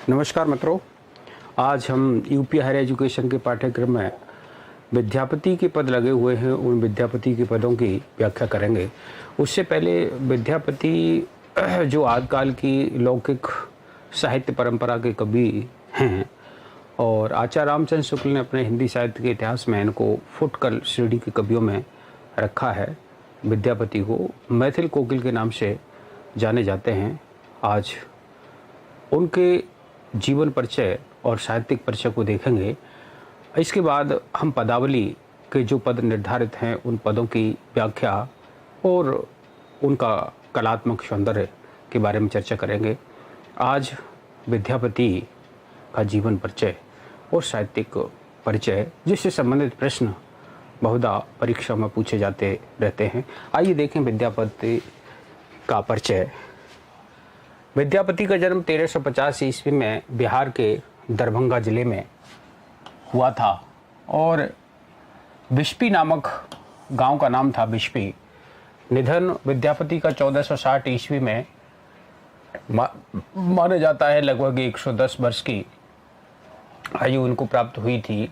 नमस्कार मित्रों, आज हम यूपी हायर एजुकेशन के पाठ्यक्रम में विद्यापति के पद लगे हुए हैं, उन विद्यापति के पदों की व्याख्या करेंगे। उससे पहले विद्यापति जो आदिकाल की लौकिक साहित्य परंपरा के कवि हैं और आचार्य रामचंद्र शुक्ल ने अपने हिंदी साहित्य के इतिहास में इनको फुटकल श्रेणी के कवियों में रखा है। विद्यापति को मैथिल कोकिल के नाम से जाने जाते हैं। आज उनके जीवन परिचय और साहित्यिक परिचय को देखेंगे। इसके बाद हम पदावली के जो पद निर्धारित हैं उन पदों की व्याख्या और उनका कलात्मक सौंदर्य के बारे में चर्चा करेंगे। आज विद्यापति का जीवन परिचय और साहित्यिक परिचय जिससे संबंधित प्रश्न बहुधा परीक्षा में पूछे जाते रहते हैं। आइए देखें विद्यापति का परिचय। विद्यापति का जन्म 1350 ईस्वी में बिहार के दरभंगा जिले में हुआ था और बिस्पी नामक गांव का नाम था बिस्पी। निधन विद्यापति का 1460 ईस्वी में माना जाता है। लगभग 110 वर्ष की आयु उनको प्राप्त हुई थी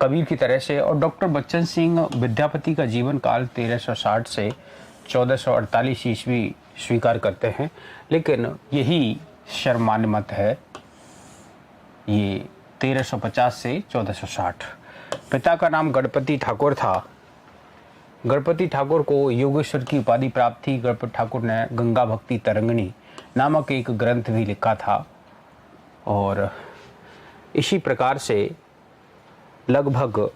कबीर की तरह से। और डॉक्टर बच्चन सिंह विद्यापति का जीवन काल 1360 से 1448 ईस्वी स्वीकार करते हैं, लेकिन यही शर्मान्य मत है, ये 1350 से 1460। पिता का नाम गणपति ठाकुर था। गणपति ठाकुर को योगेश्वर की उपाधि प्राप्त थी। गणपति ठाकुर ने गंगा भक्ति तरंगिणी नामक एक ग्रंथ भी लिखा था और इसी प्रकार से लगभग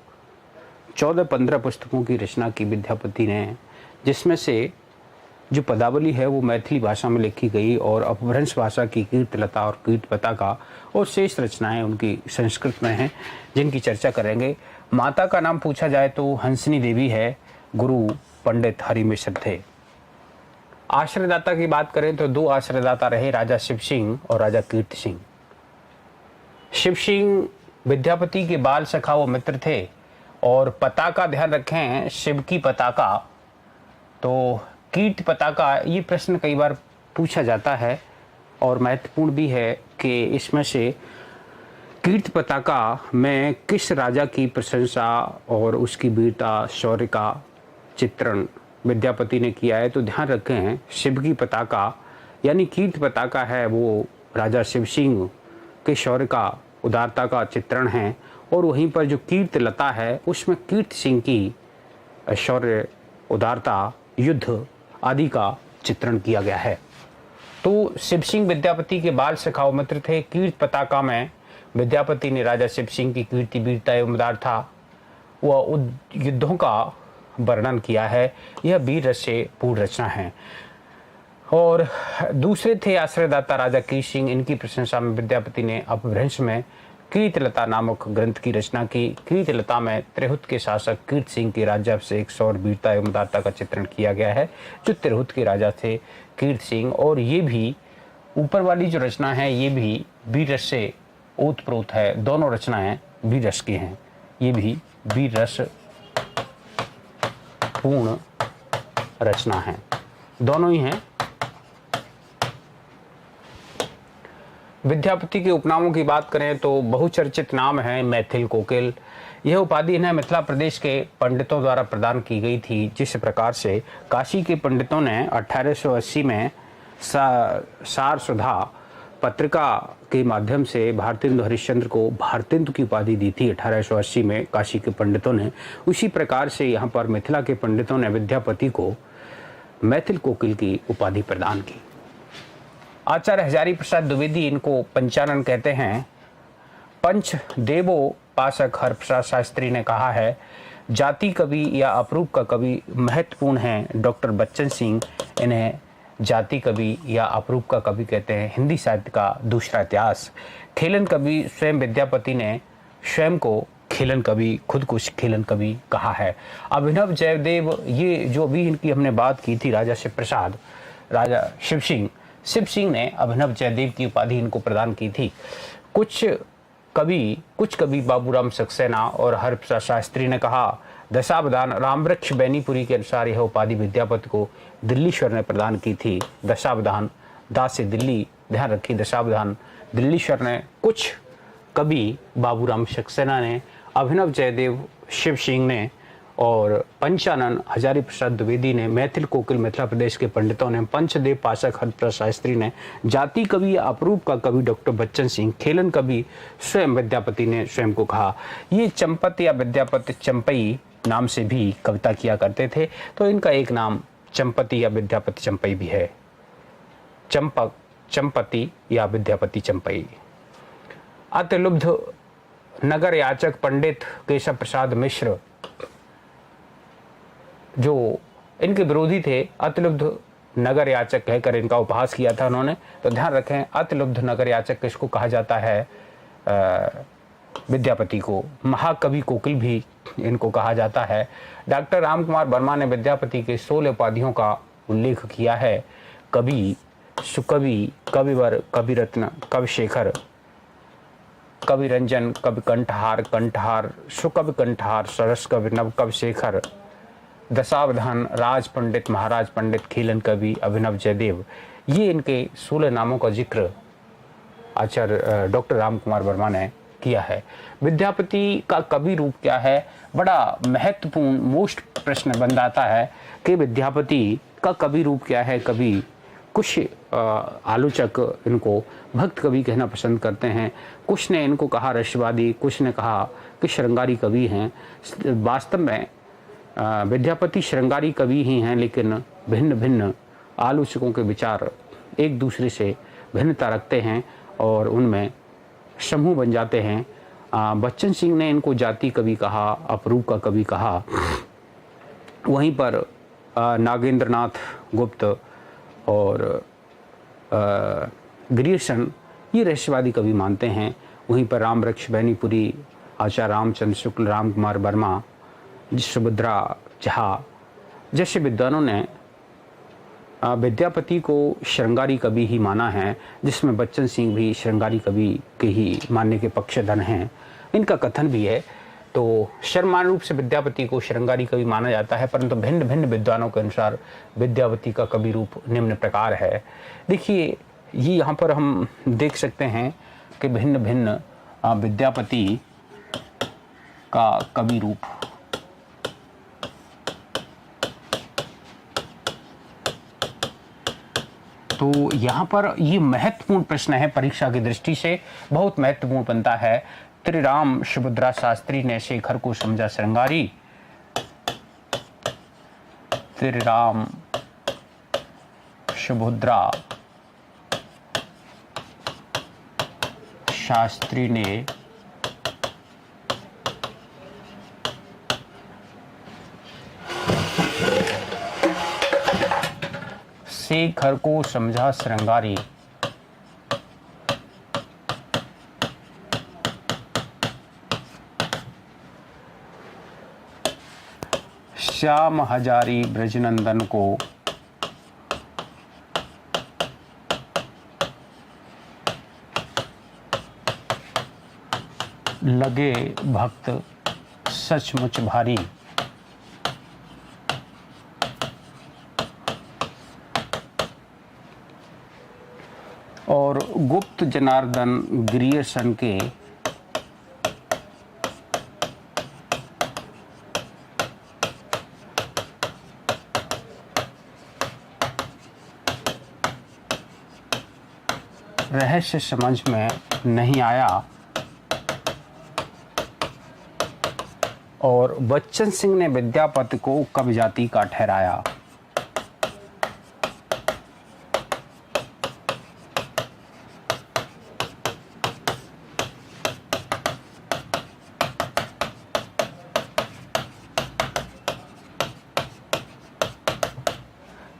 14-15 पुस्तकों की रचना की विद्यापति ने, जिसमें से जो पदावली है वो मैथिली भाषा में लिखी गई और अपभ्रंश भाषा की कीर्तलता और कीर्त पताका और शेष रचनाएं उनकी संस्कृत में हैं, जिनकी चर्चा करेंगे। माता का नाम पूछा जाए तो हंसनी देवी है। गुरु पंडित हरि मिश्र थे। आश्रयदाता की बात करें तो दो आश्रयदाता रहे, राजा शिव सिंह और राजा कीर्त सिंह। शिव सिंह विद्यापति के बाल सखा व मित्र थे। और पताका ध्यान रखें, शिव की पताका तो कीर्त पताका, ये प्रश्न कई बार पूछा जाता है और महत्वपूर्ण भी है कि इसमें से कीर्त पताका में किस राजा की प्रशंसा और उसकी वीरता शौर्य का चित्रण विद्यापति ने किया है। तो ध्यान रखें, शिव की पताका यानी कीर्त पताका है वो राजा शिव सिंह के शौर्य का, उदारता का चित्रण है। और वहीं पर जो कीर्त लता है उसमें कीर्त सिंह की शौर्य, उदारता, युद्ध आदि का चित्रण किया गया है। तो शिव सिंह विद्यापति के बाल सखा व मित्र थे। कीर्त पताका में विद्यापति ने राजा शिव सिंह की कीर्ति, वीरता एवं उदारता व युद्धों का वर्णन किया है। यह वीर रस से पूर्ण रचना है। और दूसरे थे आश्रयदाता राजा कीर्त सिंह। इनकी प्रशंसा में विद्यापति ने अपभ्रंश में कीर्तलता नामक ग्रंथ की रचना की। कीर्तलता में त्रिहुत के शासक कीर्त सिंह के राज्याभिषेक शौर्य, वीरता एवं उदारता का चित्रण किया गया है। जो त्रिहुत के राजा थे कीर्त सिंह, और ये भी ऊपर वाली जो रचना है ये भी वीर रस से ओतप्रोत है। दोनों रचनाएं वीर रस की हैं। ये भी वीर रस पूर्ण रचना है, दोनों ही हैं। विद्यापति के उपनामों की बात करें तो बहुचर्चित नाम है मैथिल कोकिल। यह उपाधि इन्हें मिथिला प्रदेश के पंडितों द्वारा प्रदान की गई थी। जिस प्रकार से काशी के पंडितों ने 1880 में सार सुधा पत्रिका के माध्यम से भारतेंदु हरिश्चंद्र को भारतेंदु की उपाधि दी थी 1880 में काशी के पंडितों ने। उसी प्रकार से यहाँ पर मिथिला के पंडितों ने विद्यापति को मैथिल कोकिल की उपाधि प्रदान की। आचार्य हजारी प्रसाद द्विवेदी इनको पंचानन कहते हैं। पंच देवो पासक हरप्रसाद शास्त्री ने कहा है, जाति कवि या अपरूप का कवि महत्वपूर्ण है। डॉक्टर बच्चन सिंह इन्हें जाति कवि या अपरूप का कवि कहते हैं। हिंदी साहित्य का दूसरा इतिहास। खेलन कवि स्वयं विद्यापति ने स्वयं को खेलन कवि, खुद को खेलन कवि कहा है। अभिनव जयदेव, ये जो भी इनकी हमने बात की थी, राजा शिव प्रसाद, राजा शिव सिंह ने अभिनव जयदेव की उपाधि इनको प्रदान की थी। कुछ कवि बाबूराम सक्सेना और हरप्रसाद शास्त्री ने कहा, दशावधान रामवृक्ष बैनीपुरी के अनुसार यह उपाधि विद्यापति को दिल्लीश्वर ने प्रदान की थी। दशावधान दा से दिल्ली, ध्यान रखिए दशावधान दिल्लीश्वर ने, कुछ कवि बाबूराम सक्सेना ने, अभिनव जयदेव शिव सिंह ने और पंचानन हजारी प्रसाद द्विवेदी ने, मैथिल कोकिल मिथिला प्रदेश के पंडितों ने, पंचदेव पाठक हरप्रसाद शास्त्री ने, जाति कवि अपरूप का कवि डॉक्टर बच्चन सिंह, खेलन कवि स्वयं विद्यापति ने स्वयं को कहा। ये चंपत या विद्यापति चंपई नाम से भी कविता किया करते थे, तो इनका एक नाम चंपति या विद्यापति चंपई भी है, चंपक, चंपति या विद्यापति चंपई। अतिलुब्ध नगर याचक पंडित केशव प्रसाद मिश्र जो इनके विरोधी थे, अतिलुब्ध नगर याचक कहकर इनका उपहास किया था उन्होंने। तो ध्यान रखें अतिलुब्ध नगर याचक किसको कहा जाता है? विद्यापति को। महाकवि कोकिल भी इनको कहा जाता है। डॉक्टर राम कुमार वर्मा ने विद्यापति के 16 उपाधियों का उल्लेख किया है। कवि, सुकवि, कविवर, कविरत्न, कविशेखर, कवि रंजन, कवि कंठहार, कंठहार, सुकवि कंठहार, सरस कवि, नव कवि शेखर, दशावधान, राज पंडित, महाराज पंडित, खेलन कवि, अभिनव जयदेव, ये इनके 16 नामों का जिक्र आचार्य डॉक्टर राम कुमार वर्मा ने किया है। विद्यापति का कवि रूप क्या है? बड़ा महत्वपूर्ण मोस्ट प्रश्न बन जाता है कि विद्यापति का कवि रूप क्या है। कवि कुछ आलोचक इनको भक्त कवि कहना पसंद करते हैं, कुछ ने इनको कहा रसवादी, कुछ ने कहा कि श्रृंगारी कवि हैं। वास्तव में विद्यापति श्रृंगारी कवि ही हैं, लेकिन भिन्न भिन्न आलोचकों के विचार एक दूसरे से भिन्नता रखते हैं और उनमें समूह बन जाते हैं। बच्चन सिंह ने इनको जाति कवि कहा, अपरूप का कवि कहा। वहीं पर नागेंद्रनाथ गुप्त और ग्रीयर्सन ये रहस्यवादी कवि मानते हैं। वहीं पर रामवृक्ष बैनीपुरी, आचार्य रामचंद्र शुक्ल, राम कुमार वर्मा, सुभद्रा झा जैसे विद्वानों ने विद्यापति को श्रृंगारी कवि ही माना है, जिसमें बच्चन सिंह भी श्रृंगारी कवि के ही मानने के पक्षधर हैं। इनका कथन भी है। तो सर्वमान्य रूप से विद्यापति को श्रृंगारी कवि माना जाता है, परंतु भिन्न भिन्न विद्वानों के अनुसार विद्यापति का कवि रूप निम्न प्रकार है। देखिए ये यहाँ पर हम देख सकते हैं कि भिन्न भिन्न विद्यापति का कवि रूप। तो यहाँ पर ये महत्वपूर्ण प्रश्न है, परीक्षा की दृष्टि से बहुत महत्वपूर्ण बनता है। त्रिराम सुभद्रा शास्त्री ने शेखर को समझा श्रृंगारी। त्रिराम सुभद्रा शास्त्री ने शेखर को समझा श्रृंगारी। श्याम हजारी ब्रजनंदन को लगे भक्त सचमुच भारी। और गुप्त जनार्दन ग्रियर्सन के रहस्य समझ में नहीं आया। और बच्चन सिंह ने विद्यापति को कवि जाति का ठहराया।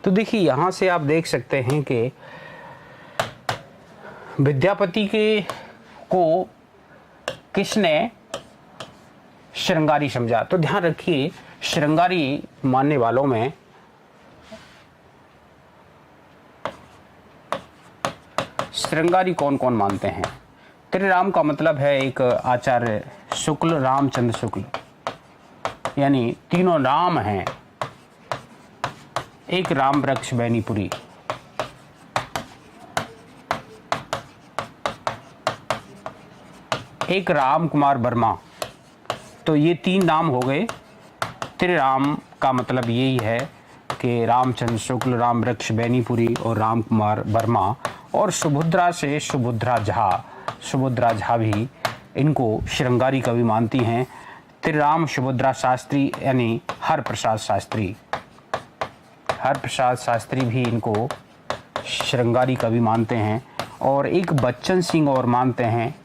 तो देखिए यहाँ से आप देख सकते हैं कि विद्यापति के को किसने श्रृंगारी समझा। तो ध्यान रखिए श्रृंगारी मानने वालों में श्रृंगारी कौन कौन मानते हैं? त्रिराम का मतलब है एक आचार्य शुक्ल, रामचंद्र शुक्ल, यानी तीनों राम हैं। एक रामवृक्ष बैनीपुरी, एक राम कुमार वर्मा। तो ये 3 नाम हो गए। त्रिराम का मतलब यही है कि रामचंद्र शुक्ल, राम वृक्ष बैनीपुरी और राम कुमार वर्मा। और सुभद्रा से सुभद्रा झा, सुभद्रा झा भी इनको श्रृंगारी कवि मानती हैं। त्रिराम सुभद्रा शास्त्री यानी हरप्रसाद शास्त्री, हरप्रसाद शास्त्री भी इनको श्रृंगारी कवि मानते हैं। और एक बच्चन सिंह और मानते हैं।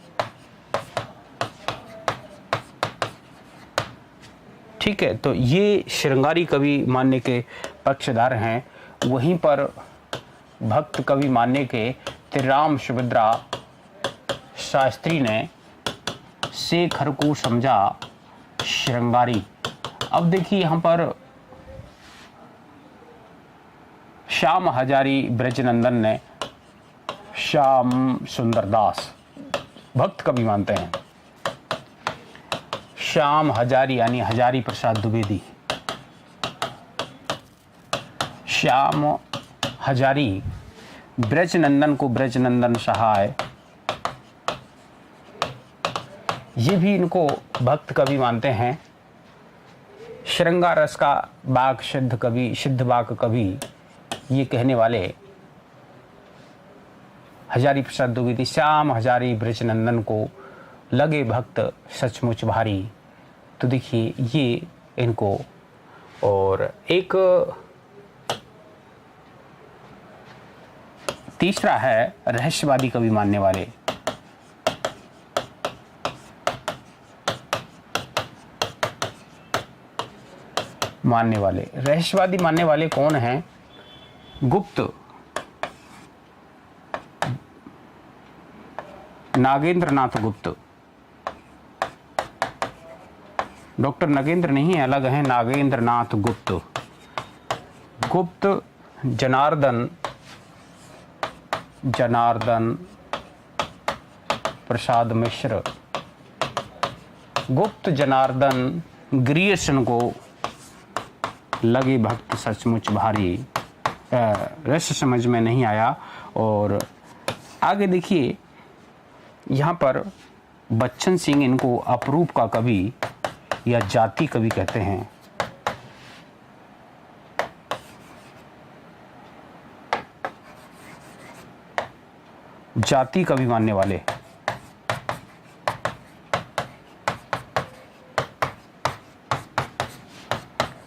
ठीक है, तो ये श्रृंगारी कवि मानने के पक्षधर हैं। वहीं पर भक्त कवि मानने के त्रिराम सुभद्रा शास्त्री ने शेखर को समझा श्रृंगारी। अब देखिए यहाँ पर श्याम हजारी ब्रजनंदन ने श्याम सुंदर दास भक्त कवि मानते हैं। श्याम हजारी यानी हजारी प्रसाद द्विवेदी, श्याम हजारी, ब्रजनंदन को ब्रजनंदन सहाय, ये भी इनको भक्त कवि मानते हैं। श्रृंगार रस का बाग सिद्ध कवि, सिद्ध बाग कवि ये कहने वाले हजारी प्रसाद द्विवेदी। श्याम हजारी ब्रजनंदन को लगे भक्त सचमुच भारी। तो देखिए ये इनको। और एक तीसरा है रहस्यवादी कवि मानने वाले। रहस्यवादी मानने वाले कौन हैं? गुप्त, नागेंद्र नाथ गुप्त। डॉक्टर नगेंद्र नहीं, अलग हैं, नागेंद्र नाथ गुप्त। गुप्त जनार्दन प्रसाद मिश्र, गुप्त जनार्दन ग्रियसन को लगे भक्त सचमुच भारी, रस समझ में नहीं आया। और आगे देखिए यहाँ पर बच्चन सिंह इनको अपरूप का कवि या जाति कवि कहते हैं। जाति कवि मानने वाले।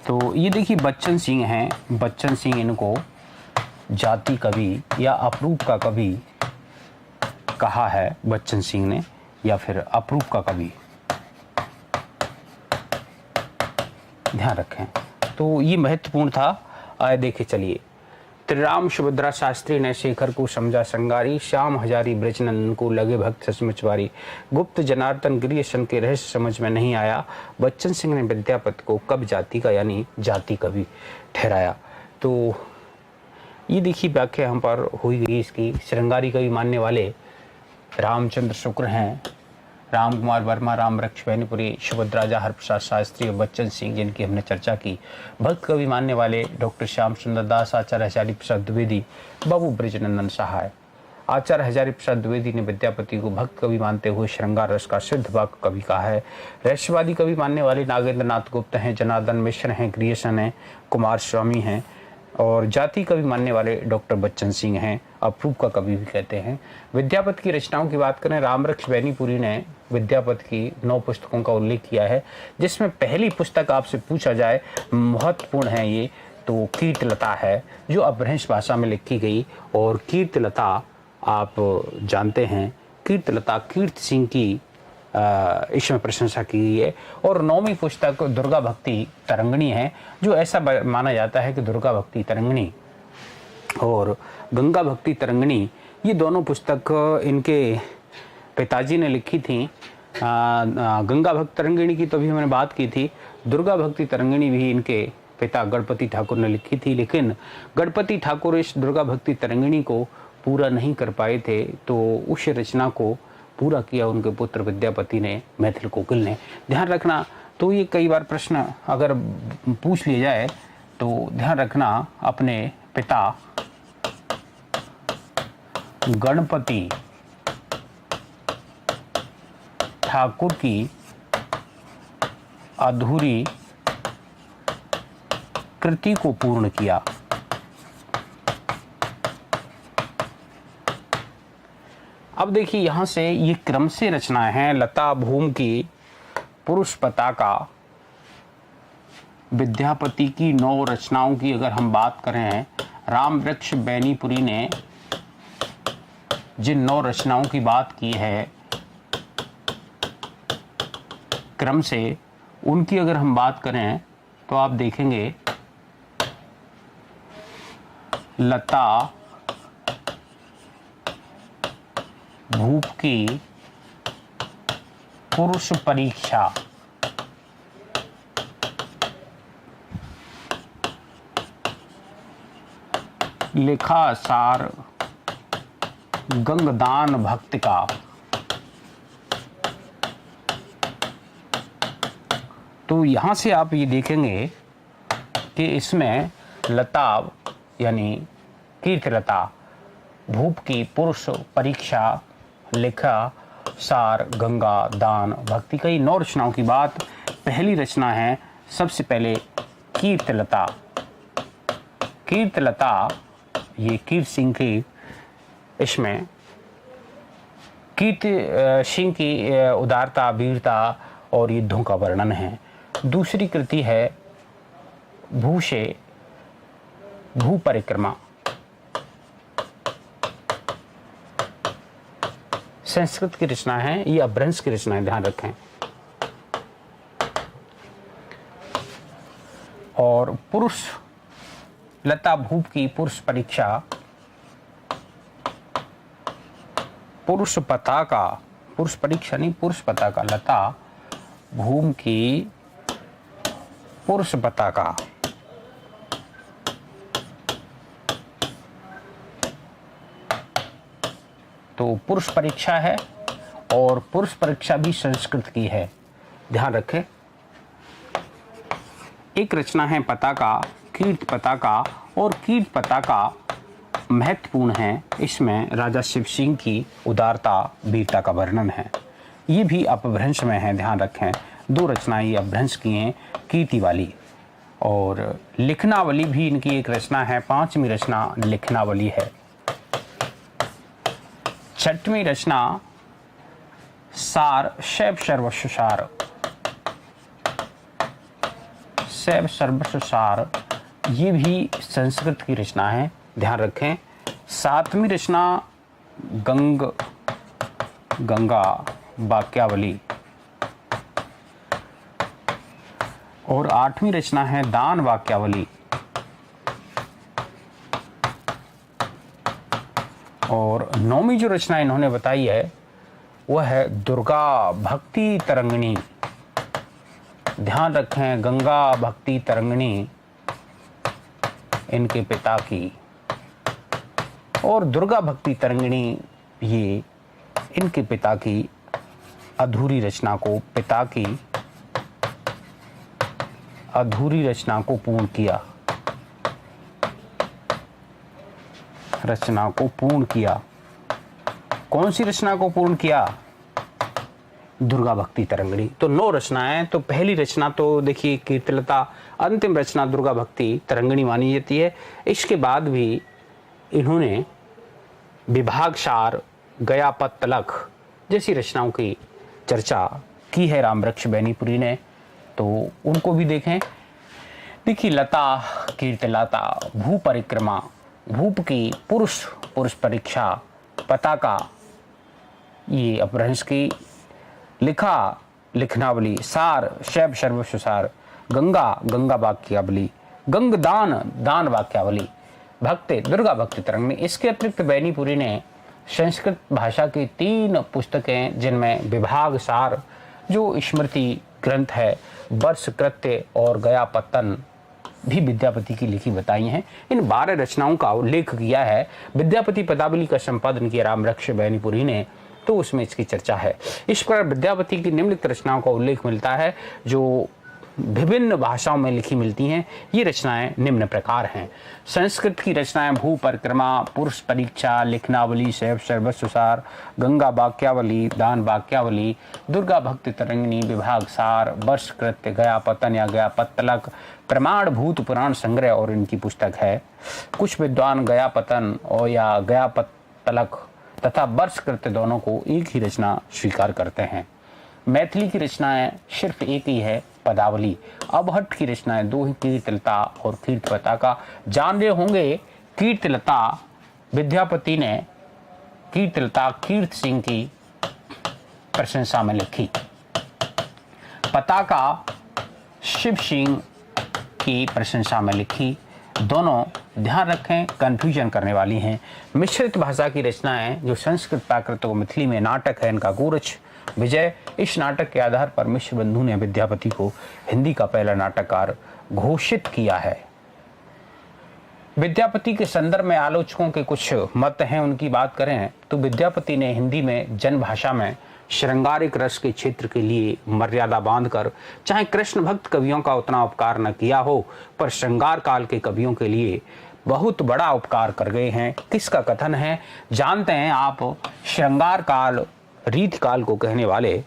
तो ये देखिए बच्चन सिंह हैं। बच्चन सिंह इनको जाति कवि या अपरूप का कवि कहा है बच्चन सिंह ने, या फिर अपरूप का कवि, ध्यान रखें। तो ये महत्वपूर्ण था। आए देखे चलिए। त्रिराम सुभद्रा शास्त्री ने शेखर को समझा श्रृंगारी, श्याम हजारी ब्रजनंदन को लगे भक्त सचमुच भारी, गुप्त जनार्दन ग्रियसन के रहस्य समझ में नहीं आया, बच्चन सिंह ने विद्यापति को कवि जाति का यानी जाति कवि ठहराया। तो ये देखिए व्याख्या यहाँ पर हुई गई इसकी। श्रृंगारी कवि मानने वाले रामचंद्र शुक्ल हैं, राम कुमार वर्मा, राम वृक्ष बैनीपुरी, सुभद्रा झा, हरप्रसाद शास्त्री और बच्चन सिंह जिनकी हमने चर्चा की। भक्त कवि मानने वाले डॉक्टर श्याम सुंदर दास, आचार्य हजारी प्रसाद द्विवेदी, बाबू ब्रजनंदन सहाय। आचार्य हजारी प्रसाद द्विवेदी ने विद्यापति को भक्त कवि मानते हुए श्रृंगार रस का सिद्ध वाक्य कवि कहा है। रहस्यवादी कवि मानने वाले नागेंद्र नाथ गुप्त हैं, जनार्दन मिश्र हैं, ग्रियसन हैं, कुमार स्वामी हैं। और जाति कवि मानने वाले डॉक्टर बच्चन सिंह हैं, अपरूप का कवि भी कहते हैं। विद्यापति की रचनाओं की बात करें, रामवृक्ष बैनीपुरी ने विद्यापति की 9 पुस्तकों का उल्लेख किया है, जिसमें पहली पुस्तक आपसे पूछा जाए, महत्वपूर्ण है ये, तो कीर्तिलता है, जो अपभ्रंश भाषा में लिखी गई। और कीर्तिलता आप जानते हैं, कीर्तिलता कीर्ति सिंह की इसमें प्रशंसा की गई है। और 9वीं पुस्तक दुर्गा भक्ति तरंगिणी है, जो ऐसा माना जाता है कि दुर्गा भक्ति तरंगिणी और गंगा भक्ति तरंगिणी, ये दोनों पुस्तक इनके पिताजी ने लिखी थी। गंगा भक्ति तरंगिणी की तो अभी हमने बात की थी, दुर्गा भक्ति तरंगिणी भी इनके पिता गणपति ठाकुर ने लिखी थी। लेकिन गणपति ठाकुर इस दुर्गा भक्ति तरंगिणी को पूरा नहीं कर पाए थे, तो उस रचना को पूरा किया उनके पुत्र विद्यापति ने, मैथिल कोकिल ने। ध्यान रखना, तो ये कई बार प्रश्न अगर पूछ लिया जाए तो ध्यान रखना, अपने पिता ठाकुर की अधूरी कृति को पूर्ण किया। अब देखिए यहां से ये क्रम से रचनाएं हैं। लता भूम की पुरुष पताका, विद्यापति की 9 रचनाओं की अगर हम बात करें, राम वृक्ष बैनीपुरी ने जिन 9 रचनाओं की बात की है क्रम से, उनकी अगर हम बात करें तो आप देखेंगे लता भूप की पुरुष परीक्षा, लिखा सार गंगदान भक्त का, तो यहां से आप ये देखेंगे कि इसमें लता यानी कीर्तिलता भूप की पुरुष परीक्षा, लिखा सार गंगा दान भक्ति, कई 9 रचनाओं की बात। पहली रचना है सबसे पहले कीर्तिलता। कीर्तिलता ये कीर्त सिंह की, इसमें कीर्त सिंह की उदारता, वीरता और युद्धों का वर्णन है। दूसरी कृति है भूषे भू परिक्रमा, संस्कृत की रचना है, ये अपभ्रंश की रचना है, ध्यान रखें। और पुरुष लता भूप की पुरुष परीक्षा, पुरुष पताका, पुरुष परीक्षा नहीं पुरुष पताका, लता भूम की पुरुष पताका, तो पुरुष परीक्षा है और पुरुष परीक्षा भी संस्कृत की है, ध्यान रखें। एक रचना है पताका, कीर्त पताका, और कीर्त पताका महत्वपूर्ण है। इसमें राजा शिव सिंह की उदारता, वीरता का वर्णन है। ये भी अपभ्रंश में है, ध्यान रखें। 2 रचनाएं ये अपभ्रंश की हैं, कीर्ति वाली। और लिखनावली भी इनकी एक रचना है, 5वीं रचना लिखनावली है। 6वीं रचना सार शैव सर्वस्व सार, शैव सर्वस्व सार, ये भी संस्कृत की रचना है, ध्यान रखें। 7वीं रचना गंगा वाक्यावली, और 8वीं रचना है दान वाक्यावली, और 9वीं जो रचना इन्होंने बताई है वह है दुर्गा भक्ति तरंगिणी, ध्यान रखें। गंगा भक्ति तरंगिणी इनके पिता की, और दुर्गा भक्ति तरंगिणी ये इनके पिता की अधूरी रचना को, पिता की अधूरी रचना को पूर्ण किया, रचना को पूर्ण किया। कौन सी रचना को पूर्ण किया? दुर्गा भक्ति तरंगिणी। तो 9 रचनाएं। तो पहली रचना तो देखिए कीर्तिलता, अंतिम रचना दुर्गा भक्ति तरंगिणी मानी जाती है। इसके बाद भी इन्होंने विभागसार, गयापत तलक जैसी रचनाओं की चर्चा की है रामवृक्ष बैनीपुरी ने, तो उनको भी देखें। देखिए लता कीर्तिलता, भू परिक्रमा, भूप की पुरुष परीक्षा, पताका ये अपभ्रंश की, लिखा लिखनावली, सार शैव सर्वस्व सार, गंगा वाक्यावली, दान वाक्यावली, भक्ति दुर्गा भक्ति तरंगिणी। इसके अतिरिक्त बैनीपुरी ने संस्कृत भाषा की 3 पुस्तकें, जिनमें विभाग सार जो स्मृति ग्रंथ है, वर्ष कृत्य और गयापतन भी विद्यापति की लिखी बताई हैं। इन 12 रचनाओं का उल्लेख किया है विद्यापति पदावली का संपादन किया रामवृक्ष बैनीपुरी ने, तो उसमें इसकी चर्चा है। इस प्रकार विद्यापति की निम्नलिखित रचनाओं का उल्लेख मिलता है जो विभिन्न भाषाओं में लिखी मिलती हैं। ये रचनाएं निम्न प्रकार हैं। संस्कृत की रचनाएं भू परिक्रमा, पुरुष परीक्षा, लिखनावली, शैव सर्वस्वसार, गंगा वाक्यावली, दान वाक्यावली, दुर्गा भक्ति तरंगिनी, विभाग सार, वर्ष कृत्य, गया पतन या गया पत्तलक, प्रमाण भूत पुराण संग्रह और इनकी पुस्तक है। कुछ विद्वान गया पतन और या गया पत्तलक तथा वर्ष कृत्य दोनों को एक ही रचना स्वीकार करते हैं। मैथिली की रचनाएं सिर्फ एक ही है, पदावली। अबहट्ठ की रचनाएं दो ही, कीर्तिलता और कीर्ति पताका। जान रहे होंगे कीर्तिलता विद्यापति ने कीर्तिलता कीर्ति सिंह की प्रशंसा में लिखी, पताका शिव सिंह की प्रशंसा में लिखी। दोनों ध्यान रखें कंफ्यूजन करने वाली हैं। मिश्रित भाषा की रचनाएं जो संस्कृत प्राकृत और मैथिली में नाटक है, इनका गोरच विजय। इस नाटक के आधार पर मिश्र बंधु ने विद्यापति को हिंदी का पहला नाटककार घोषित किया है। विद्यापति के संदर्भ में आलोचकों के कुछ मत हैं, उनकी बात करें तो विद्यापति ने हिंदी में जनभाषा में श्रृंगारिक रस के क्षेत्र के लिए मर्यादा बांधकर चाहे कृष्ण भक्त कवियों का उतना उपकार न किया हो, पर श्रृंगार काल के कवियों के लिए बहुत बड़ा उपकार कर गए हैं। किसका कथन है जानते हैं आप। श्रृंगार काल रीत काल को कहने वाले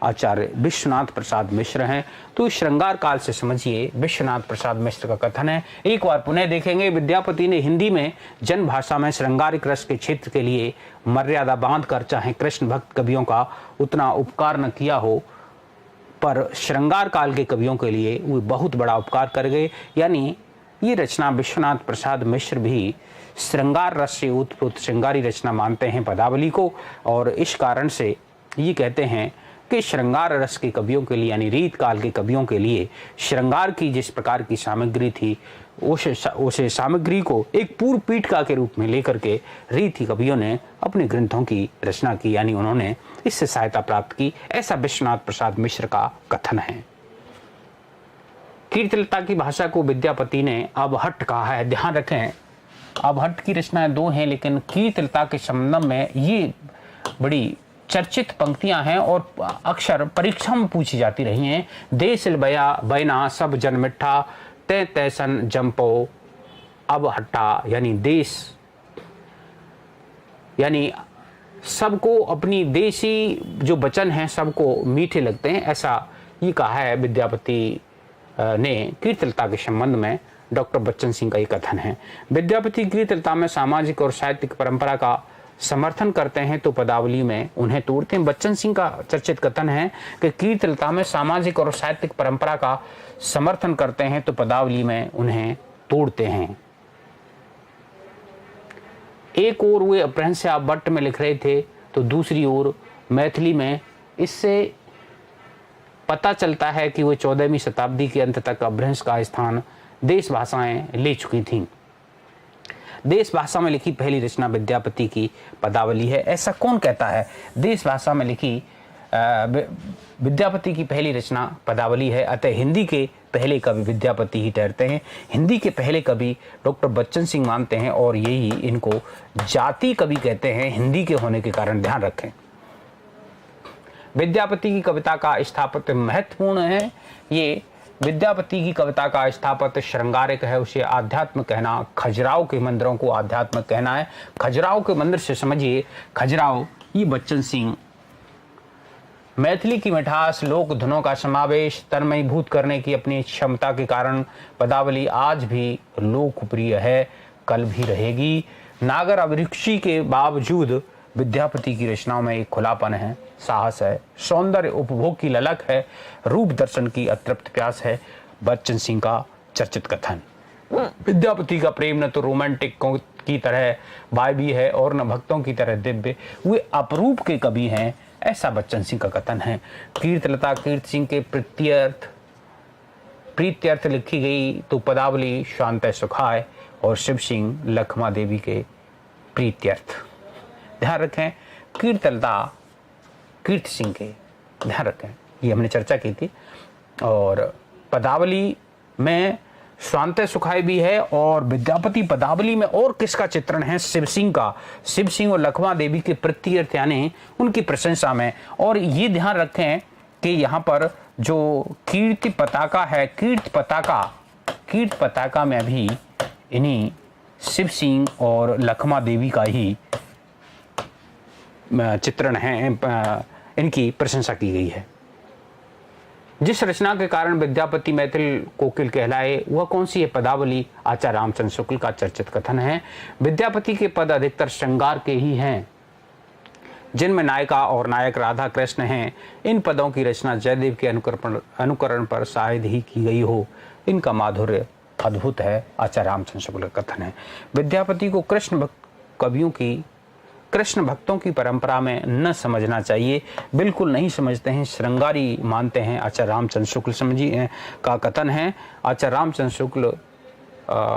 आचार्य विश्वनाथ प्रसाद मिश्र हैं। तो इस श्रृंगार काल से समझिए विश्वनाथ प्रसाद मिश्र का कथन है। एक बार पुनः देखेंगे, विद्यापति ने हिंदी में जन भाषा में श्रृंगारिक रस के क्षेत्र के लिए मर्यादा बांधकर चाहे कृष्ण भक्त कवियों का उतना उपकार न किया हो, पर श्रृंगार काल के कवियों के लिए वो बहुत बड़ा उपकार कर गए। यानी ये रचना विश्वनाथ प्रसाद मिश्र भी श्रृंगार रस से उत्पन्न श्रृंगारी रचना मानते हैं पदावली को, और इस कारण से ये कहते हैं कि श्रृंगार रस के कवियों के लिए यानी रीत काल के कवियों के लिए श्रृंगार की जिस प्रकार की सामग्री थी उस सामग्री को एक पूर्व पीठिका के रूप में लेकर के रीति कवियों ने अपने ग्रंथों की रचना की, यानी उन्होंने इससे सहायता प्राप्त की। ऐसा विश्वनाथ प्रसाद मिश्र का कथन है। कीर्तिलता की भाषा को विद्यापति ने अबहट्ठ कहा है। ध्यान रखें अबहट्ठ की रचनाएं दो हैं, लेकिन कीर्तिलता के संबंध में ये बड़ी चर्चित पंक्तियां हैं और अक्सर परीक्षा में पूछी जाती रही हैं। देश बया बैना सब जन मिठा तै तैसन जंपो अबहट्टा, यानी देश यानी सबको अपनी देशी जो वचन हैं सबको मीठे लगते हैं, ऐसा ये कहा है विद्यापति ने कीर्तिलता के संबंध में। डॉक्टर बच्चन सिंह का ये कथन है। विद्यापति कीर्तिलता में सामाजिक और साहित्यिक परंपरा का समर्थन करते हैं तो पदावली में उन्हें तोड़ते हैं। बच्चन सिंह का चर्चित कथन है कि कीर्तिलता में सामाजिक और साहित्यिक परंपरा का समर्थन करते हैं तो पदावली में उन्हें तोड़ते हैं। एक ओर वे अपभ्रंश से अबहट्ठ में लिख रहे थे तो दूसरी ओर मैथिली में। इससे पता चलता है कि वे 14वीं शताब्दी के अंत तक अपभ्रंश का स्थान देश भाषाएं ले चुकी थीं। देश भाषा में लिखी पहली रचना विद्यापति की पदावली है। ऐसा कौन कहता है? देश भाषा में लिखी विद्यापति की पहली रचना पदावली है, अतः हिंदी के पहले कवि विद्यापति ही ठहरते हैं। हिंदी के पहले कवि डॉक्टर बच्चन सिंह मानते हैं और यही इनको जाति कवि कहते हैं हिंदी के होने के कारण। ध्यान रखें विद्यापति की कविता का स्थापत्य महत्वपूर्ण है। ये विद्यापति की कविता का स्थापत्य श्रृंगारिक है, उसे आध्यात्म कहना, खजुराहो के मंदिरों को आध्यात्मिक कहना है। खजुराहो के मंदिर से समझिए खजुराहो ये बच्चन सिंह। मैथिली की मिठास, लोक धुनों का समावेश, तन्मयीभूत करने की अपनी क्षमता के कारण पदावली आज भी लोकप्रिय है, कल भी रहेगी। नागर अभिरुचि के बावजूद विद्यापति की रचनाओं में एक खुलापन है, साहस है, सौंदर्य उपभोग की ललक है, रूप दर्शन की अतृप्त प्यास है। बच्चन सिंह का चर्चित कथन। विद्यापति का प्रेम न तो रोमांटिक की तरह वायवी है और न भक्तों की तरह दिव्य, वे अपरूप के कवि हैं, ऐसा बच्चन सिंह का कथन है। कीर्तिलता कीर्ति सिंह के प्रीत्यर्थ लिखी गई तो पदावली शांत सुखाय और शिव सिंह लखमा देवी के प्रीत्यर्थ। ध्यान रखें कीर्तिलता कीर्ति सिंह के, ध्यान रखें ये हमने चर्चा की थी। और पदावली में शांत सुखाय भी है और विद्यापति पदावली में और किसका चित्रण है? शिव सिंह का। शिव सिंह और लखमा देवी के प्रीत्यर्थ यानी उनकी प्रशंसा में। और ये ध्यान रखें कि यहाँ पर जो कीर्ति पताका है, कीर्ति पताका में भी इन्हीं शिव सिंह और लखमा देवी का ही चित्रण है, इनकी प्रशंसा की गई है। जिस रचना के कारण विद्यापति मैथिल कोकिल कहलाए वह कौन सी है पदावली? आचार्य रामचंद्र शुक्ल का चर्चित कथन है। विद्यापति के पद अधिकतर श्रृंगार के ही हैं, जिनमें नायिका और नायक राधा कृष्ण हैं। इन पदों की रचना जयदेव के अनुकरण पर शायद ही की गई हो। इनका माधुर्य अद्भुत है, आचार्य रामचंद्र शुक्ल का कथन है। विद्यापति को कृष्ण भक्तों की परंपरा में न समझना चाहिए, बिल्कुल नहीं समझते हैं, श्रृंगारी मानते हैं, आचार्य रामचंद्र शुक्ल का कथन है। आचार्य रामचंद्र शुक्ल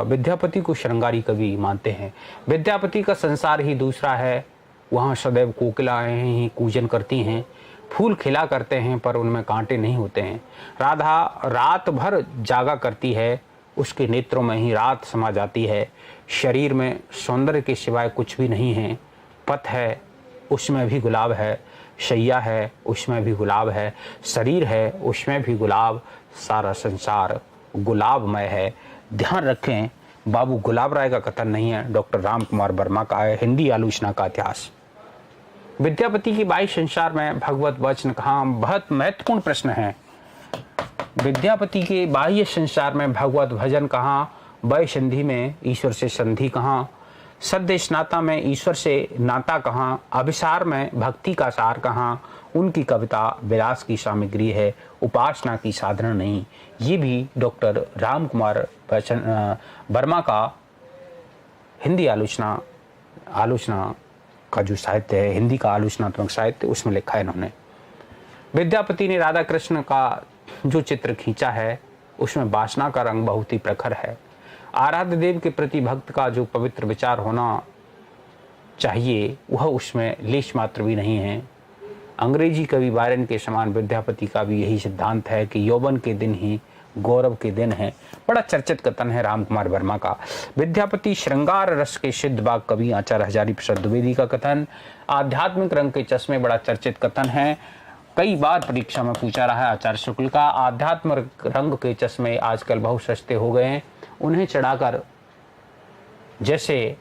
विद्यापति को श्रृंगारी कवि मानते हैं। विद्यापति का संसार ही दूसरा है, वहाँ सदैव कोकिलाएं ही कूजन करती हैं, फूल खिला करते हैं पर उनमें कांटे नहीं होते हैं। राधा रात भर जागा करती है, उसके नेत्रों में ही रात समा जाती है। शरीर में सौंदर्य के सिवाय कुछ भी नहीं है। पथ है, उसमें भी गुलाब है। शैया है, उसमें भी गुलाब है। शरीर है, उसमें भी गुलाब। सारा संसार गुलाबमय है। ध्यान रखें, बाबू गुलाब राय का कथन नहीं है, डॉक्टर राम कुमार वर्मा का है, हिंदी आलोचना का इतिहास। विद्यापति की बाह्य संसार में भगवत वचन कहाँ? बहुत महत्वपूर्ण प्रश्न है। विद्यापति के बाह्य संसार में भगवत भजन कहाँ? वै संधि में ईश्वर से संधि कहाँ? सद्य स्नाता में ईश्वर से नाता कहाँ? अभिसार में भक्ति का सार कहाँ? उनकी कविता विलास की सामग्री है, उपासना की साधना नहीं। ये भी डॉक्टर राम कुमार वर्मा का हिंदी आलोचना का जो साहित्य है, हिंदी का आलोचनात्मक साहित्य, उसमें लिखा है इन्होंने। विद्यापति ने राधा कृष्ण का जो चित्र खींचा है उसमें वासना का रंग बहुत ही प्रखर है। आराध्य देव के प्रति भक्त का जो पवित्र विचार होना चाहिए वह उसमें लेश मात्र भी नहीं है। अंग्रेजी कवि बायरन के समान विद्यापति का भी यही सिद्धांत है कि यौवन के दिन ही गौरव के दिन है। बड़ा चर्चित कथन है राम कुमार वर्मा का। विद्यापति श्रृंगार रस के सिद्ध बाग कवि, आचार्य हजारी प्रसाद द्विवेदी का कथन। आध्यात्मिक रंग के चश्मे, बड़ा चर्चित कथन है, कई बार परीक्षा में पूछा रहा है आचार्य शुक्ल का। आध्यात्मिक रंग के चश्मे आजकल बहुत सस्ते हो गए हैं, उन्हें चढ़ाकर जैसे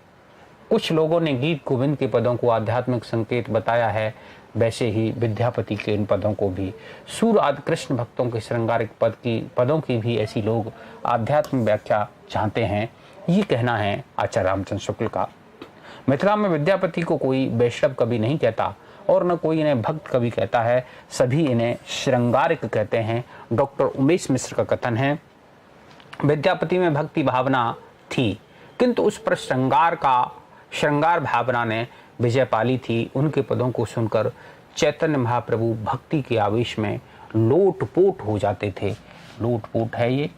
कुछ लोगों ने गीत गोविंद के पदों को आध्यात्मिक संकेत बताया है, वैसे ही विद्यापति के इन पदों को भी सूर आदि कृष्ण भक्तों के श्रृंगारिक पदों की भी ऐसी लोग आध्यात्मिक व्याख्या चाहते हैं। ये कहना है आचार्य रामचंद्र शुक्ल का। मिथिला में विद्यापति को कोई वैष्णव कवि नहीं कहता और न कोई इन्हें भक्त कवि कहता है, सभी इन्हें श्रृंगारिक कहते हैं। डॉक्टर उमेश मिश्र का कथन है, विद्यापति में भक्ति भावना थी किंतु उस पर श्रृंगार भावना ने विजय पाली थी। उनके पदों को सुनकर चैतन्य महाप्रभु भक्ति के आवेश में लोटपोट हो जाते थे। लोटपोट है ये,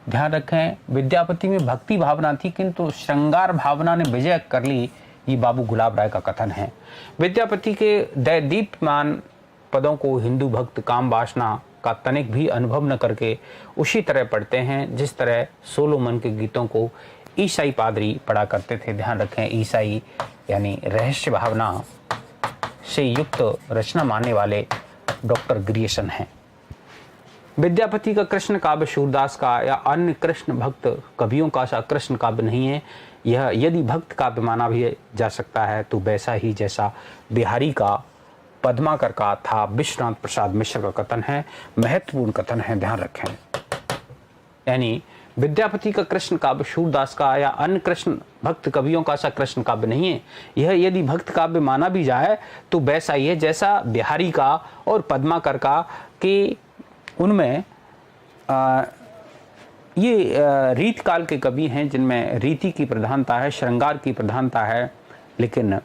ध्यान रखें। विद्यापति में भक्ति भावना थी किंतु श्रृंगार भावना ने विजय कर ली, ये बाबू गुलाब राय का कथन है। विद्यापति के दैदीप्यमान पदों को हिंदू भक्त काम वासना का तनिक भी अनुभव न करके उसी तरह पढ़ते हैं जिस तरह सोलोमन के गीतों को ईसाई पादरी पढ़ा करते थे। ध्यान रखें, ईसाई यानी रहस्य भावना से युक्त रचना मानने वाले डॉक्टर ग्रियर्सन हैं। विद्यापति का कृष्ण काव्य सूरदास का या अन्य कृष्ण भक्त कवियों का सा कृष्ण काव्य नहीं है। यह यदि भक्त काव्य माना भी जा सकता है तो वैसा ही जैसा बिहारी का पद्माकर का था। विश्वनाथ प्रसाद मिश्र का कथन है, महत्वपूर्ण कथन है, ध्यान रखें। यानी विद्यापति का कृष्ण काव्य सूरदास का या अन्य कृष्ण भक्त कवियों का सा कृष्ण काव्य नहीं है। यह यदि भक्त काव्य माना भी जाए तो वैसा ही है जैसा बिहारी का और पद्माकर का, कि उनमें ये रीत काल के कवि हैं जिनमें रीति की प्रधानता है, श्रृंगार की प्रधानता है, लेकिन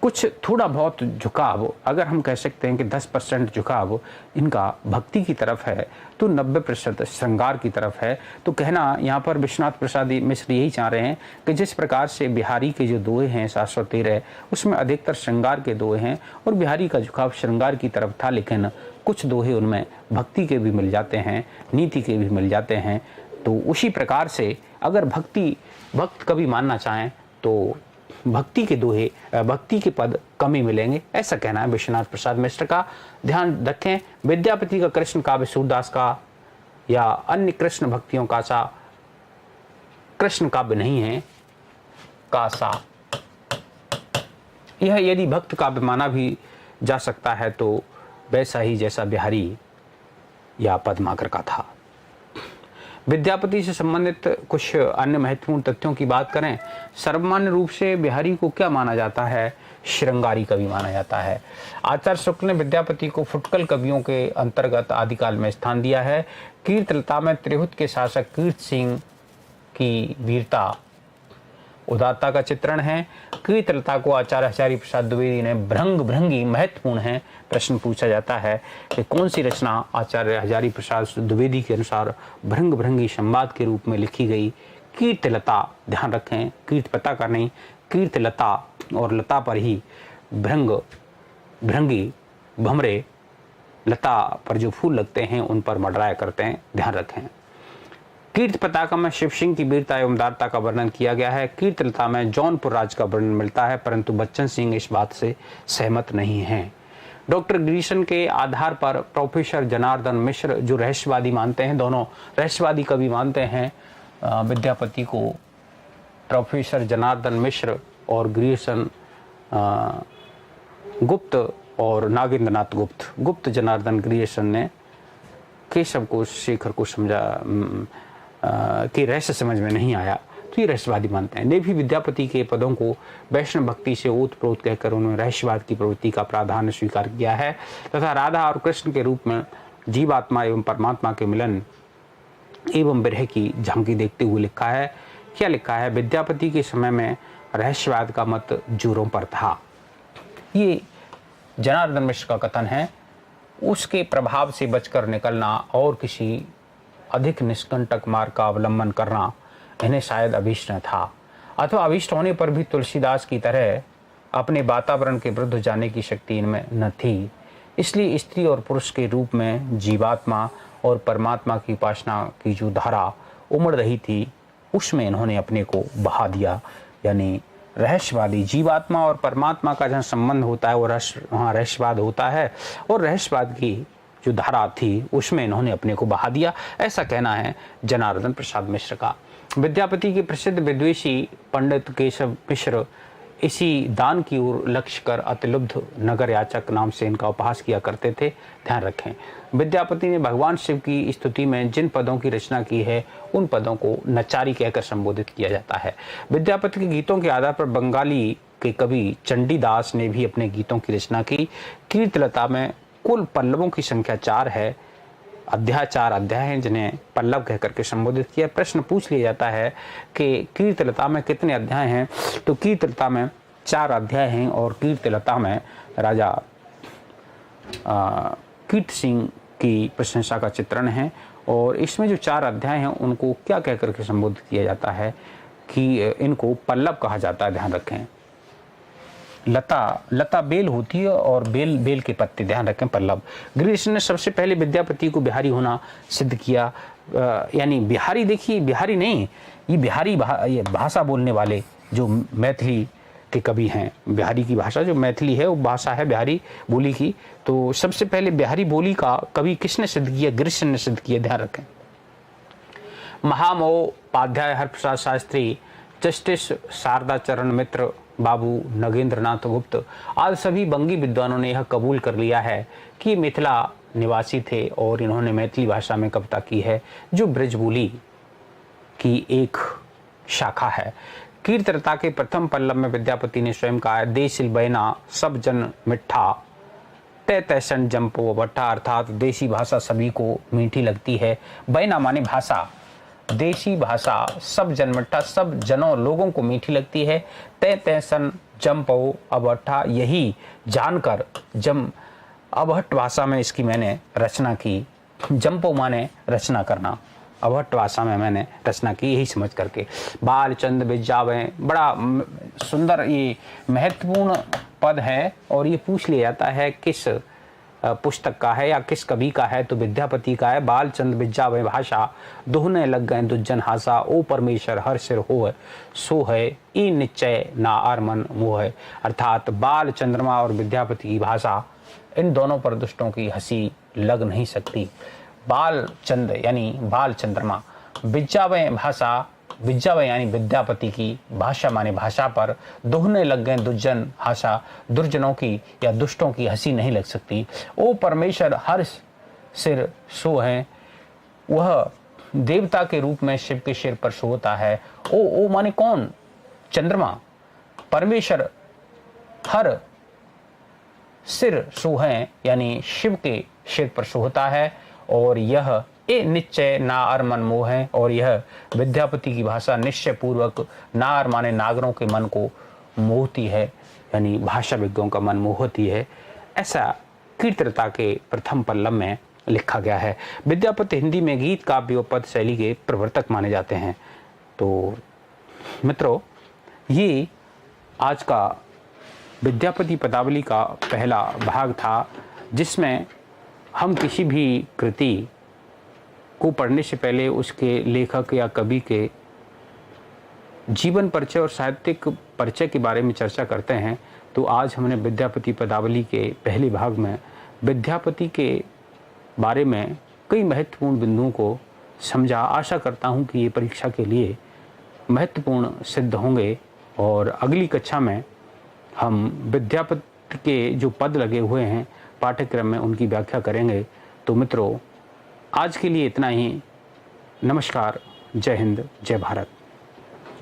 कुछ थोड़ा बहुत झुकाव, अगर हम कह सकते हैं कि 10% झुकाव इनका भक्ति की तरफ है तो 90% श्रृंगार की तरफ है। तो कहना यहाँ पर विश्वनाथ प्रसाद मिश्र यही चाह रहे हैं कि जिस प्रकार से बिहारी के जो दोहे हैं 713 उसमें अधिकतर श्रृंगार के दोहे हैं और बिहारी का झुकाव श्रृंगार की तरफ था, लेकिन कुछ दोहे उनमें भक्ति के भी मिल जाते हैं, नीति के भी मिल जाते हैं। तो उसी प्रकार से अगर भक्त कवि मानना चाहें तो भक्ति के दोहे, भक्ति के पद कम ही मिलेंगे, ऐसा कहना है विश्वनाथ प्रसाद मिश्र का। ध्यान रखें, विद्यापति का कृष्ण काव्य सूरदास का या अन्य कृष्ण भक्तियों का सा कृष्ण काव्य नहीं है। का सा यह यदि भक्त काव्य माना भी जा सकता है तो वैसा ही जैसा बिहारी या पद्माकर का था। विद्यापति से संबंधित कुछ अन्य महत्वपूर्ण तथ्यों की बात करें, सर्वमान्य रूप से बिहारी को क्या माना जाता है? श्रृंगारी कवि माना जाता है। आचार्य शुक्ल ने विद्यापति को फुटकल कवियों के अंतर्गत आदिकाल में स्थान दिया है। कीर्तलता में त्रिहुत के शासक कीर्त सिंह की वीरता उदारता का चित्रण है। कीर्तलता को आचार्य हजारी प्रसाद द्विवेदी ने भृंग भृंगी महत्वपूर्ण है। प्रश्न पूछा जाता है कि कौन सी रचना आचार्य हजारी प्रसाद द्विवेदी के अनुसार भृंग भृंगी संवाद के रूप में लिखी गई? कीर्तलता, ध्यान रखें, कीर्तपता का नहीं, कीर्तलता, और लता पर ही भृंग भृंगी भमरे, लता पर जो फूल लगते हैं उन पर मंडराया करते हैं, ध्यान रखें। कीर्त पताका में शिव सिंह की वीरता एवं उदारता का वर्णन किया गया है। कीर्तलता में जौनपुर राज का वर्णन मिलता है, परंतु बच्चन सिंह इस बात से सहमत नहीं हैं। डॉक्टर गिरीशन के आधार पर प्रोफेसर जनार्दन मिश्र जो रहस्यवादी मानते हैं, दोनों रहस्यवादी कवि मानते हैं विद्यापति को, प्रोफेसर जनार्दन मिश्र और गिरीशन गुप्त और नागेंद्रनाथ गुप्त जनार्दन गिरीशन ने केशव को शेखर को समझा कि रहस्य समझ में नहीं आया, तो ये रहस्यवादी मानते हैं। ने भी विद्यापति के पदों को वैष्णव भक्ति से ओतप्रोत कहकर उन्होंने रहस्यवाद की प्रवृत्ति का प्राधान्य स्वीकार किया है तथा राधा और कृष्ण के रूप में जीवात्मा एवं परमात्मा के मिलन एवं विरह की झांकी देखते हुए लिखा है। क्या लिखा है? विद्यापति के समय में रहस्यवाद का मत जोरों पर था। ये जनार्दन मिश्र का कथन है। उसके प्रभाव से बचकर निकलना और किसी अधिक निष्कंटक मार्ग का अवलंबन करना इन्हें शायद अभीष्ट न था, अथवा अभीष्ट होने पर भी तुलसीदास की तरह अपने वातावरण के विरुद्ध जाने की शक्ति इनमें न थी। इसलिए स्त्री और पुरुष के रूप में जीवात्मा और परमात्मा की उपासना की जो धारा उमड़ रही थी उसमें इन्होंने अपने को बहा दिया। यानी रहस्यवादी, जीवात्मा और परमात्मा का जहाँ संबंध होता है वो वहाँ रहस्यवाद होता है, और रहस्यवाद की जो धारा थी उसमें इन्होंने अपने को बहा दिया, ऐसा कहना है जनार्दन प्रसाद मिश्र का। विद्यापति के प्रसिद्ध विद्वेषी पंडित केशव मिश्र इसी दान की ओर लक्ष्य कर अतिलुब्ध नगर याचक नाम से इनका उपहास किया करते थे। ध्यान रखें, विद्यापति ने भगवान शिव की स्तुति में जिन पदों की रचना की है उन पदों को नचारी कहकर संबोधित किया जाता है। विद्यापति के गीतों के आधार पर बंगाली के कवि चंडीदास ने भी अपने गीतों की रचना की। कीर्तलता में कुल पल्लवों की संख्या 4 है। अध्याय 4 अध्याय हैं जिन्हें पल्लव कहकर के संबोधित किया। प्रश्न पूछ लिया जाता है कि कीर्तलता में कितने अध्याय हैं, तो कीर्तलता में 4 अध्याय हैं और कीर्तलता में राजा कीर्त सिंह की प्रशंसा का चित्रण है। और इसमें जो 4 अध्याय हैं उनको क्या कहकर के संबोधित किया जाता है कि इनको पल्लव कहा जाता है। ध्यान रखें, लता बेल होती है और बेल के पत्ते, ध्यान रखें, पल्लव। गिरीश ने सबसे पहले विद्यापति को बिहारी होना सिद्ध किया। यानी बिहारी, देखिए बिहारी नहीं, ये बिहारी ये भाषा बोलने वाले जो मैथिली के कवि हैं, बिहारी की भाषा जो मैथिली है वो भाषा है बिहारी बोली की। तो सबसे पहले बिहारी बोली का कवि किसने सिद्ध किया? गिरीश ने सिद्ध किया। ध्यान रखें, महामहोपाध्याय हरप्रसाद शास्त्री, जस्टिस शारदा चरण मित्र, बाबू नगेंद्रनाथ गुप्त आज सभी बंगी विद्वानों ने यह कबूल कर लिया है कि मिथिला निवासी थे और इन्होंने मैथिली भाषा में कविता की है जो ब्रज बोली की एक शाखा है। कीर्तलता के प्रथम पल्लव में विद्यापति ने स्वयं कहा है, देसिल बैना सब जन मिठा तय तैसन जंपो बट्टा, अर्थात देसी भाषा सभी को मीठी लगती है। बैना माने भाषा, देशी भाषा सब जनमट्ठा, सब जनों लोगों को मीठी लगती है। तय तैसन जंपो अबट्ठा, यही जानकर जम अबहट भाषा में इसकी मैंने रचना की। जंपो माने रचना करना, अबहट भाषा में मैंने रचना की, यही समझ करके। बाल चंद बिजावे, बड़ा सुंदर ये महत्वपूर्ण पद है और ये पूछ लिया जाता है किस पुस्तक का है या किस कवि का है, तो विद्यापति का है। बालचंद विद्यावै भाषा दुहने लग गए दुज्जन हासा, ओ परमेश्वर हर सिर हो सो है, ई निश्चय ना आर मन मोह है। अर्थात बाल चंद्रमा और विद्यापति की भाषा, इन दोनों पर दुष्टों की हंसी लग नहीं सकती। बाल चंद यानी बाल चंद्रमा, विद्यावै भाषा, विद्यावै यानी विद्यापति की, भाषा माने भाषा पर, दुहने लग गए दुर्जन हासा, दुर्जनों की या दुष्टों की हंसी नहीं लग सकती। ओ परमेश्वर हर सिर सो है, वह देवता के रूप में शिव के सिर पर सोता है। ओ माने कौन? चंद्रमा। परमेश्वर हर सिर सो है यानी शिव के सिर पर सोता है, और यह ए निश्चय नार मन मोह है, और यह विद्यापति की भाषा निश्चय पूर्वक नार माने नागरों के मन को मोहती है, यानी भाषा विज्ञों का मन मोहती है। ऐसा कीर्तनता के प्रथम पल्लव में लिखा गया है। विद्यापति हिंदी में गीत काव्य और पद शैली के प्रवर्तक माने जाते हैं। तो मित्रों, ये आज का विद्यापति पदावली का पहला भाग था, जिसमें हम किसी भी कृति को पढ़ने से पहले उसके लेखक या कवि के जीवन परिचय और साहित्यिक परिचय के बारे में चर्चा करते हैं। तो आज हमने विद्यापति पदावली के पहले भाग में विद्यापति के बारे में कई महत्वपूर्ण बिंदुओं को समझा। आशा करता हूं कि ये परीक्षा के लिए महत्वपूर्ण सिद्ध होंगे, और अगली कक्षा में हम विद्यापति के जो पद लगे हुए हैं पाठ्यक्रम में उनकी व्याख्या करेंगे। तो मित्रों, आज के लिए इतना ही। नमस्कार, जय हिंद, जय भारत।